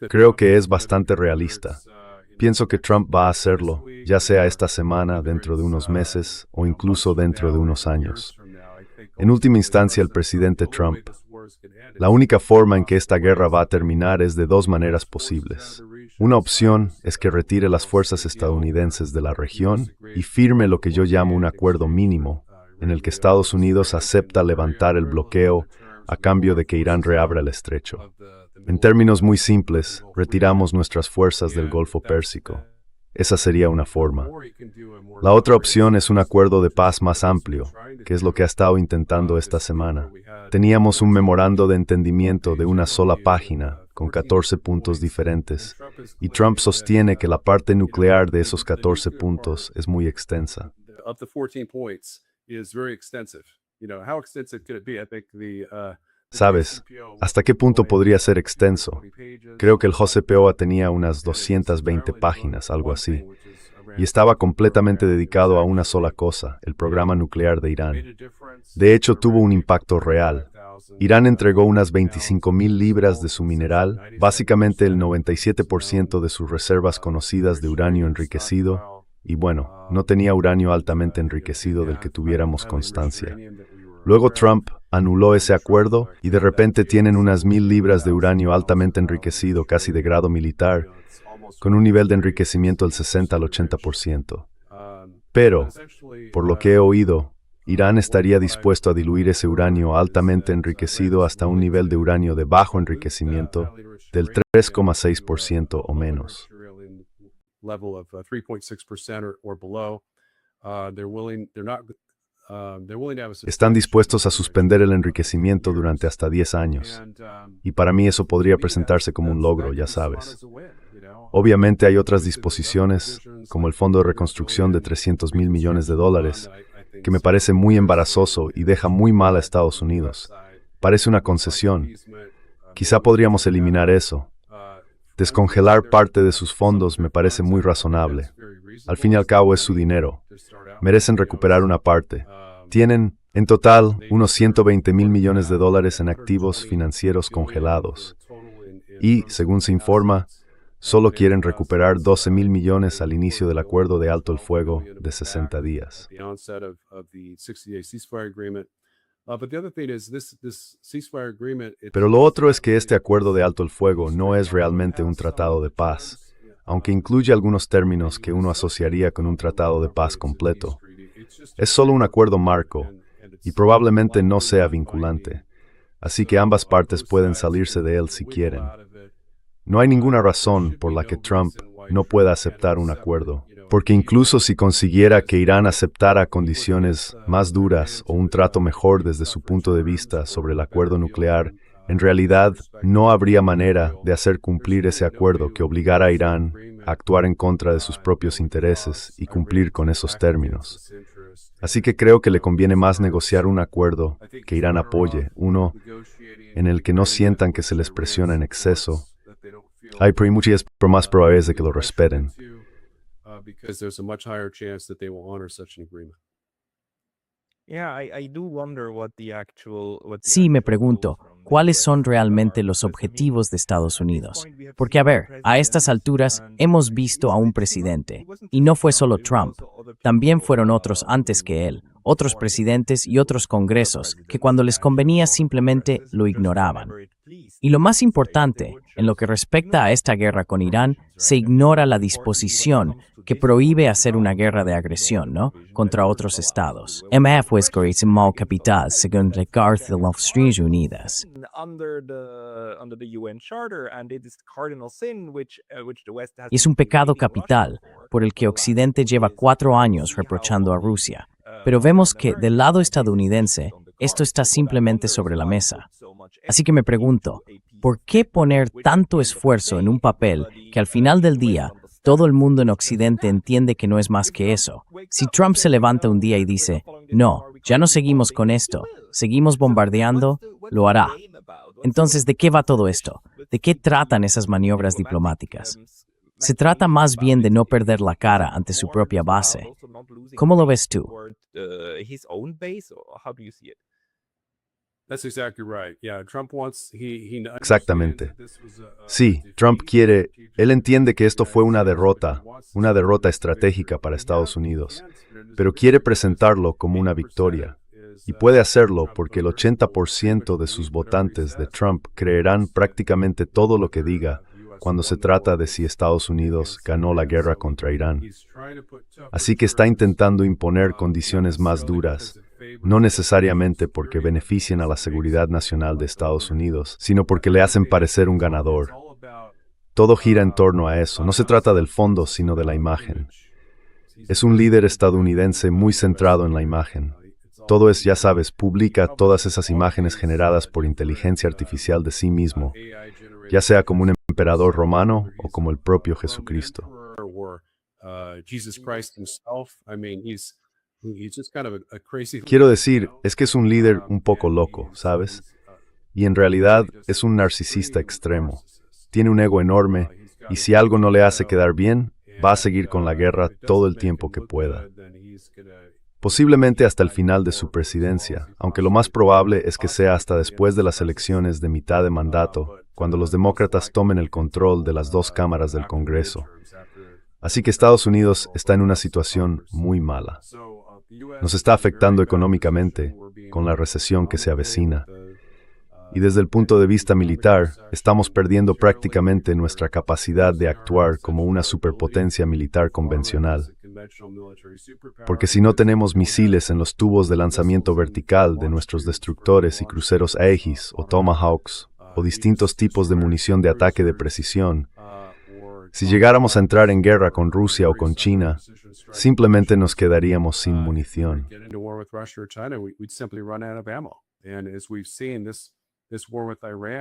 Creo que es bastante realista. Pienso que Trump va a hacerlo, ya sea esta semana, dentro de unos meses o incluso dentro de unos años. En última instancia, el presidente Trump. La única forma en que esta guerra va a terminar es de dos maneras posibles. Una opción es que retire las fuerzas estadounidenses de la región y firme lo que yo llamo un acuerdo mínimo, en el que Estados Unidos acepta levantar el bloqueo a cambio de que Irán reabra el estrecho. En términos muy simples, retiramos nuestras fuerzas del Golfo Pérsico. Esa sería una forma. La otra opción es un acuerdo de paz más amplio, que es lo que ha estado intentando esta semana. Teníamos un memorando de entendimiento de una sola página, con 14 puntos diferentes, y Trump sostiene que la parte nuclear de esos 14 puntos es muy extensa. ¿Sabes? ¿Hasta qué punto podría ser extenso? Creo que el JCPOA tenía unas 220 páginas, algo así, y estaba completamente dedicado a una sola cosa, el programa nuclear de Irán. De hecho, tuvo un impacto real. Irán entregó unas 25,000 libras de su mineral, básicamente el 97% de sus reservas conocidas de uranio enriquecido, y bueno, no tenía uranio altamente enriquecido del que tuviéramos constancia. Luego Trump anuló ese acuerdo y de repente tienen unas 1,000 libras de uranio altamente enriquecido, casi de grado militar, con un nivel de enriquecimiento del 60 al 80%. Pero, por lo que he oído, Irán estaría dispuesto a diluir ese uranio altamente enriquecido hasta un nivel de uranio de bajo enriquecimiento del 3,6% o menos. Están dispuestos a suspender el enriquecimiento durante hasta 10 años. Y para mí eso podría presentarse como un logro, ya sabes. Obviamente hay otras disposiciones, como el Fondo de Reconstrucción de $300,000 millones, que me parece muy embarazoso y deja muy mal a Estados Unidos. Parece una concesión. Quizá podríamos eliminar eso. Descongelar parte de sus fondos me parece muy razonable. Al fin y al cabo es su dinero. Merecen recuperar una parte. Tienen, en total, unos $120,000 millones en activos financieros congelados. y, según se informa, solo quieren recuperar 12.000 millones al inicio del acuerdo de alto el fuego de 60 días. Pero lo otro es que este acuerdo de alto el fuego no es realmente un tratado de paz, aunque incluye algunos términos que uno asociaría con un tratado de paz completo. Es solo un acuerdo marco y probablemente no sea vinculante, así que ambas partes pueden salirse de él si quieren. No hay ninguna razón por la que Trump no pueda aceptar un acuerdo, porque incluso si consiguiera que Irán aceptara condiciones más duras o un trato mejor desde su punto de vista sobre el acuerdo nuclear, en realidad no habría manera de hacer cumplir ese acuerdo que obligara a Irán a actuar en contra de sus propios intereses y cumplir con esos términos. Así que creo que le conviene más negociar un acuerdo que Irán apoye, uno en el que no sientan que se les presiona en exceso. Hay muchas más probabilidades de que lo respeten. Sí, me pregunto, ¿cuáles son realmente los objetivos de Estados Unidos? Porque, a ver, a estas alturas hemos visto a un presidente, y no fue solo Trump, también fueron otros antes que él, otros presidentes y otros congresos, que cuando les convenía simplemente lo ignoraban. Y lo más importante, en lo que respecta a esta guerra con Irán, se ignora la disposición que prohíbe hacer una guerra de agresión, ¿no?, contra otros estados. MF es mal capital, según la Carta de las Naciones Unidas. Y es un pecado capital por el que Occidente lleva 4 años reprochando a Rusia. Pero vemos que, del lado estadounidense, esto está simplemente sobre la mesa. Así que me pregunto, ¿por qué poner tanto esfuerzo en un papel que al final del día todo el mundo en Occidente entiende que no es más que eso? Si Trump se levanta un día y dice, no, ya no seguimos con esto, seguimos bombardeando, lo hará. Entonces, ¿de qué va todo esto? ¿De qué tratan esas maniobras diplomáticas? Se trata más bien de no perder la cara ante su propia base. ¿Cómo lo ves tú? Exactamente. Sí, Trump él entiende que esto fue una derrota estratégica para Estados Unidos, pero quiere presentarlo como una victoria. Y puede hacerlo porque el 80% de sus votantes de Trump creerán prácticamente todo lo que diga cuando se trata de si Estados Unidos ganó la guerra contra Irán. Así que está intentando imponer condiciones más duras, no necesariamente porque beneficien a la seguridad nacional de Estados Unidos, sino porque le hacen parecer un ganador. Todo gira en torno a eso. No se trata del fondo, sino de la imagen. Es un líder estadounidense muy centrado en la imagen. Todo es, ya sabes, publica todas esas imágenes generadas por inteligencia artificial de sí mismo, ya sea como un emperador romano o como el propio Jesucristo. Quiero decir, es que es un líder un poco loco, ¿sabes? Y en realidad es un narcisista extremo. Tiene un ego enorme y si algo no le hace quedar bien, va a seguir con la guerra todo el tiempo que pueda. Posiblemente hasta el final de su presidencia, aunque lo más probable es que sea hasta después de las elecciones de mitad de mandato, cuando los demócratas tomen el control de las 2 cámaras del Congreso. Así que Estados Unidos está en una situación muy mala. Nos está afectando económicamente, con la recesión que se avecina. Y desde el punto de vista militar, estamos perdiendo prácticamente nuestra capacidad de actuar como una superpotencia militar convencional. Porque si no tenemos misiles en los tubos de lanzamiento vertical de nuestros destructores y cruceros Aegis o Tomahawks, o distintos tipos de munición de ataque de precisión, si llegáramos a entrar en guerra con Rusia o con China, simplemente nos quedaríamos sin munición.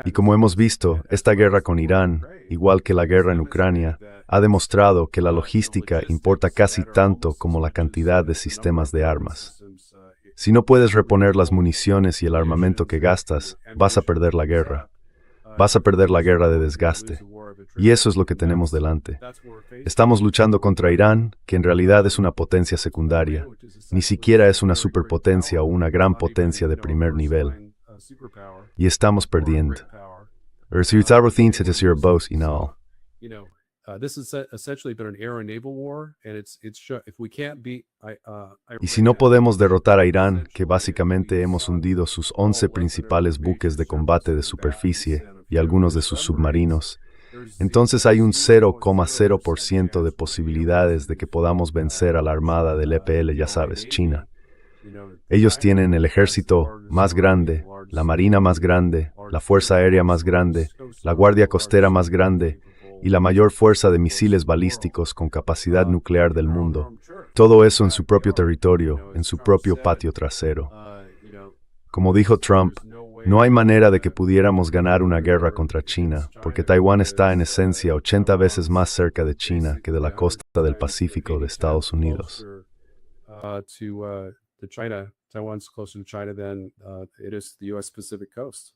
Y como hemos visto, esta guerra con Irán, igual que la guerra en Ucrania, ha demostrado que la logística importa casi tanto como la cantidad de sistemas de armas. Si no puedes reponer las municiones y el armamento que gastas, vas a perder la guerra. Vas a perder la guerra de desgaste. Y eso es lo que tenemos delante. Estamos luchando contra Irán, que en realidad es una potencia secundaria. Ni siquiera es una superpotencia o una gran potencia de primer nivel. Y estamos perdiendo. Resultaten your boss in all. This has essentially been an air and naval war, and if we can't beat Y si no podemos derrotar a Irán, que básicamente hemos hundido sus 11 principales buques de combate de superficie y algunos de sus submarinos, entonces hay un 0,0% de posibilidades de que podamos vencer a la armada del EPL, ya sabes, China. Ellos tienen el ejército más grande, la marina más grande, la fuerza aérea más grande, la guardia costera más grande y la mayor fuerza de misiles balísticos con capacidad nuclear del mundo. Todo eso en su propio territorio, en su propio patio trasero. Como dijo Trump, no hay manera de que pudiéramos ganar una guerra contra China, porque Taiwán está en esencia 80 veces más cerca de China que de la costa del Pacífico de Estados Unidos. Taiwan's closer to China than it is the U.S. Pacific coast.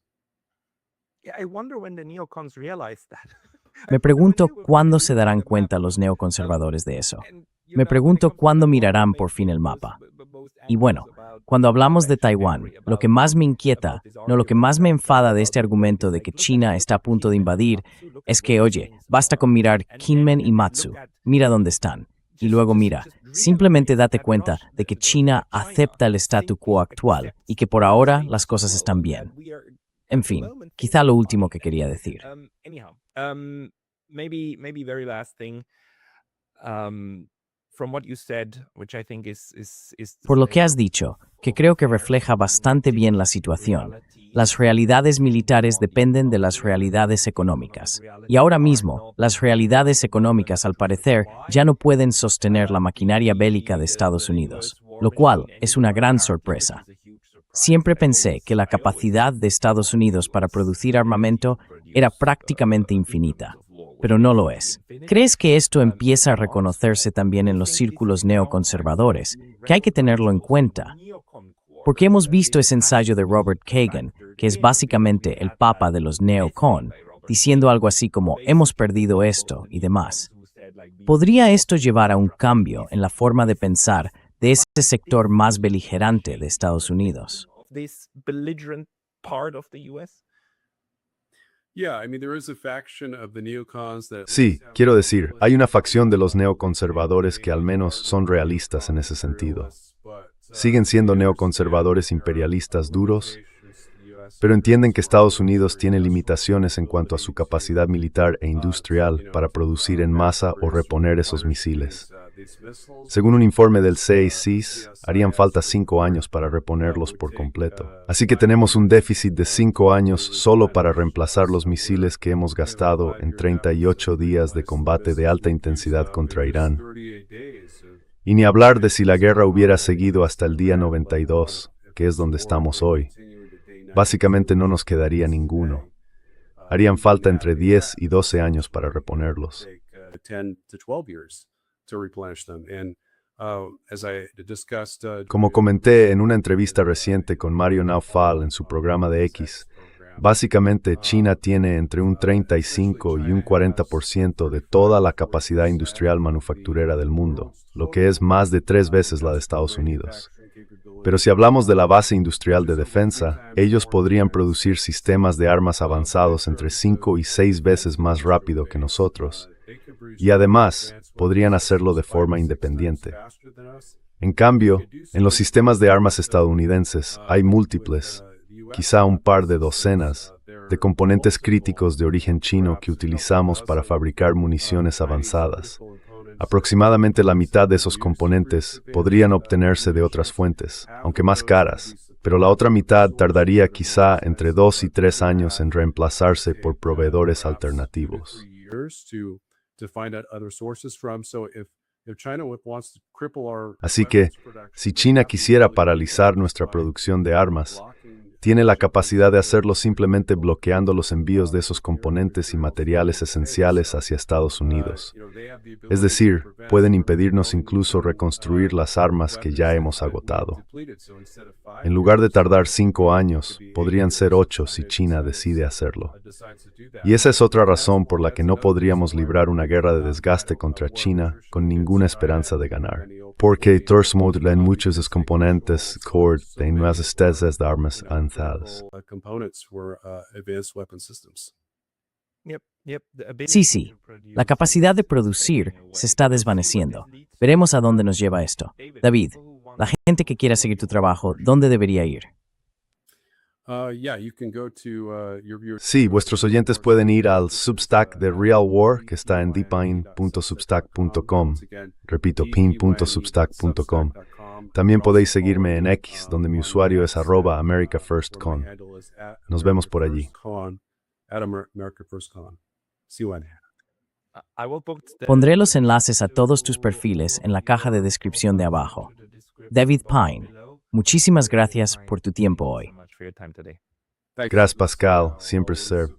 Yeah, I wonder when the neocons realize that. Me pregunto cuándo se darán cuenta los neoconservadores de eso. Me pregunto cuándo mirarán por fin el mapa. Y bueno, cuando hablamos de Taiwán, lo que más me inquieta, no lo que más me enfada de este argumento de que China está a punto de invadir, es que, oye, basta con mirar Kinmen y Matsu, mira dónde están. Y luego mira, simplemente date cuenta de que China acepta el statu quo actual y que por ahora las cosas están bien. En fin, quizá lo último que quería decir. Maybe very last thing. From what you said, which I think is Por lo que has dicho, que creo que refleja bastante bien la situación, las realidades militares dependen de las realidades económicas. Y ahora mismo, las realidades económicas, al parecer, ya no pueden sostener la maquinaria bélica de Estados Unidos, lo cual es una gran sorpresa. Siempre pensé que la capacidad de Estados Unidos para producir armamento era prácticamente infinita, pero no lo es. ¿Crees que esto empieza a reconocerse también en los círculos neoconservadores, que hay que tenerlo en cuenta? Porque hemos visto ese ensayo de Robert Kagan, que es básicamente el papa de los neocon, diciendo algo así como hemos perdido esto y demás. ¿Podría esto llevar a un cambio en la forma de pensar de ese sector más beligerante de Estados Unidos? Sí, quiero decir, hay una facción de los neoconservadores que al menos son realistas en ese sentido. Siguen siendo neoconservadores imperialistas duros, pero entienden que Estados Unidos tiene limitaciones en cuanto a su capacidad militar e industrial para producir en masa o reponer esos misiles. Según un informe del CACIS, harían falta 5 años para reponerlos por completo. Así que tenemos un déficit de 5 años solo para reemplazar los misiles que hemos gastado en 38 días de combate de alta intensidad contra Irán. Y ni hablar de si la guerra hubiera seguido hasta el día 92, que es donde estamos hoy. Básicamente no nos quedaría ninguno. Harían falta entre 10 y 12 años para reponerlos. Como comenté en una entrevista reciente con Mario Naufal en su programa de X, básicamente China tiene entre un 35 y un 40% de toda la capacidad industrial manufacturera del mundo, lo que es más de 3 veces la de Estados Unidos. Pero si hablamos de la base industrial de defensa, ellos podrían producir sistemas de armas avanzados entre 5 y 6 veces más rápido que nosotros. Y además, podrían hacerlo de forma independiente. En cambio, en los sistemas de armas estadounidenses hay múltiples, quizá un par de docenas, de componentes críticos de origen chino que utilizamos para fabricar municiones avanzadas. Aproximadamente la mitad de esos componentes podrían obtenerse de otras fuentes, aunque más caras, pero la otra mitad tardaría quizá entre 2 y 3 años en reemplazarse por proveedores alternativos. Así que, si China quisiera paralizar nuestra producción de armas, tiene la capacidad de hacerlo simplemente bloqueando los envíos de esos componentes y materiales esenciales hacia Estados Unidos. Es decir, pueden impedirnos incluso reconstruir las armas que ya hemos agotado. En lugar de tardar 5 años, podrían ser 8 si China decide hacerlo. Y esa es otra razón por la que no podríamos librar una guerra de desgaste contra China con ninguna esperanza de ganar. Porque transmutan muchos de los componentes core de nuevas especies de armas avanzadas. Sí, la capacidad de producir se está desvaneciendo. Veremos a dónde nos lleva esto. David, la gente que quiera seguir tu trabajo, ¿dónde debería ir? Yeah, you can go to your viewers. Sí, vuestros oyentes pueden ir al Substack de Real War, que está en dpine.substack.com. Repito, pin.substack.com. También podéis seguirme en X, donde mi usuario es @AmericaFirstCon. Nos vemos por allí. Pondré los enlaces a todos tus perfiles en la caja de descripción de abajo. David Pine, muchísimas gracias por tu tiempo hoy. Gracias, Pascal. Siempre ser.